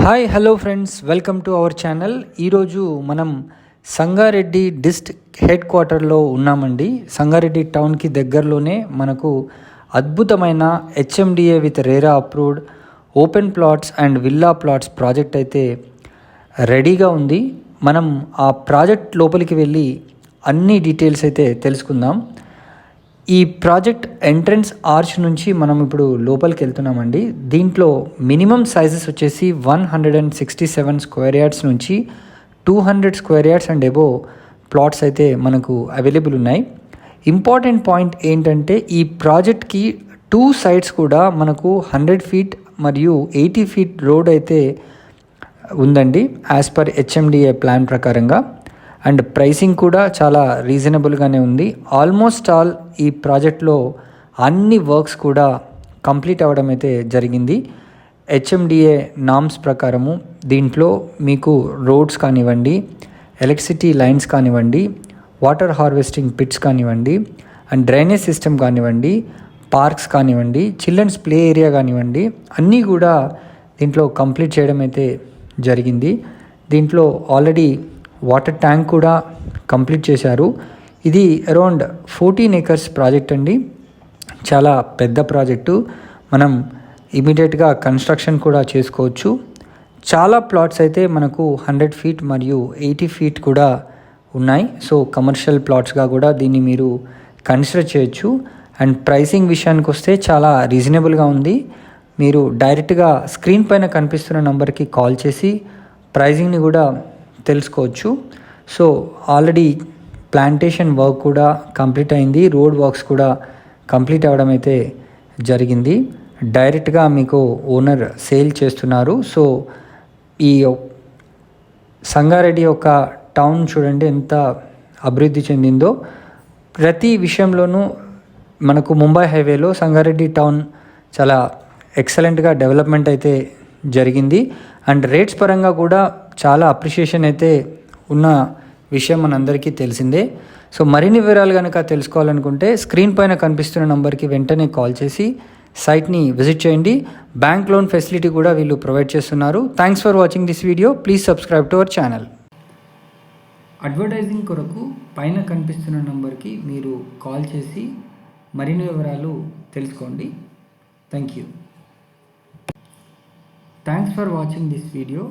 Hi hello friends, welcome to our channel. ఈరోజు మనం Sangareddy district head క్వార్టర్లో ఉన్నామండి. సంగారెడ్డి టౌన్కి దగ్గరలోనే మనకు అద్భుతమైన HMDA with RERA approved open plots and villa plots project అయితే రెడీగా ఉంది. మనం ఆ ప్రాజెక్ట్ లోపలికి వెళ్ళి అన్ని డీటెయిల్స్ అయితే తెలుసుకుందాం. ఈ ప్రాజెక్ట్ ఎంట్రన్స్ ఆర్చ్ నుంచి మనం ఇప్పుడు లోపలికి వెళ్తున్నామండి. దీంట్లో మినిమం సైజెస్ వచ్చేసి 167 స్క్వేర్ యార్డ్స్ నుంచి 200 square yards and above plots అయితే మనకు అవైలబుల్ ఉన్నాయి. ఇంపార్టెంట్ పాయింట్ ఏంటంటే ఈ ప్రాజెక్ట్కి 2 సైడ్స్ కూడా మనకు 100 ఫీట్ మరియు 80 ఫీట్ రోడ్ అయితే ఉందండి యాజ్ పర్ హెచ్ఎండిఏ ప్లాన్ ప్రకారంగా. అండ్ ప్రైసింగ్ కూడా చాలా రీజనబుల్గానే ఉంది. ఆల్మోస్ట్ ఆల్ ఈ ప్రాజెక్ట్లో అన్ని వర్క్స్ కూడా కంప్లీట్ అవ్వడం అయితే జరిగింది. హెచ్ఎండిఏ నామ్స్ ప్రకారము దీంట్లో మీకు రోడ్స్ కానివ్వండి, ఎలక్ట్రిసిటీ లైన్స్ కానివ్వండి, వాటర్ హార్వెస్టింగ్ పిట్స్ కానివ్వండి, అండ్ డ్రైనేజ్ సిస్టమ్ కానివ్వండి, పార్క్స్ కానివ్వండి, చిల్డ్రన్స్ ప్లే ఏరియా కానివ్వండి, అన్నీ కూడా దీంట్లో కంప్లీట్ చేయడం అయితే జరిగింది. దీంట్లో ఆల్రెడీ వాటర్ ట్యాంక్ కూడా కంప్లీట్ చేశారు. ఇది అరౌండ్ 14 ఏకర్స్ ప్రాజెక్ట్ అండి. చాలా పెద్ద ప్రాజెక్టు. మనం ఇమీడియట్గా కన్స్ట్రక్షన్ కూడా చేసుకోవచ్చు. చాలా ప్లాట్స్ అయితే మనకు 100 ఫీట్ మరియు 80 ఫీట్ కూడా ఉన్నాయి. సో కమర్షియల్ ప్లాట్స్గా కూడా దీన్ని మీరు కన్సిడర్ చేయొచ్చు. అండ్ ప్రైసింగ్ విషయానికి వస్తే చాలా రీజనబుల్గా ఉంది. మీరు డైరెక్ట్గా స్క్రీన్ పైన కనిపిస్తున్న నెంబర్కి కాల్ చేసి ప్రైజింగ్ని కూడా తెలుసుకోవచ్చు. సో ఆల్రెడీ ప్లాంటేషన్ వర్క్ కూడా కంప్లీట్ అయింది. రోడ్ వర్క్స్ కూడా కంప్లీట్ అవ్వడం అయితే జరిగింది. డైరెక్ట్గా మీకు ఓనర్ సేల్ చేస్తున్నారు. సో ఈ సంగారెడ్డి యొక్క టౌన్ చూడండి ఎంత అభివృద్ధి చెందిందో. ప్రతి విషయంలోనూ మనకు ముంబై హైవేలో సంగారెడ్డి టౌన్ చాలా ఎక్సలెంట్గా డెవలప్మెంట్ అయితే జరిగింది. అండ్ రేట్స్ పరంగా కూడా చాలా అప్రిషియేషన్ అయితే ఉన్న విషయం మనందరికీ తెలిసిందే. సో మరిన్ని వివరాలు కనుక తెలుసుకోవాలనుకుంటే స్క్రీన్ పైన కనిపిస్తున్న నంబర్కి వెంటనే కాల్ చేసి సైట్ని విజిట్ చేయండి. బ్యాంక్ లోన్ ఫెసిలిటీ కూడా వీళ్ళు ప్రొవైడ్ చేస్తున్నారు. Thanks for watching this video. Please subscribe to our channel. Advertising కొరకు పైన కనిపిస్తున్న నంబర్కి మీరు కాల్ చేసి మరిన్ని వివరాలు తెలుసుకోండి. Thank you. Thanks for watching this video.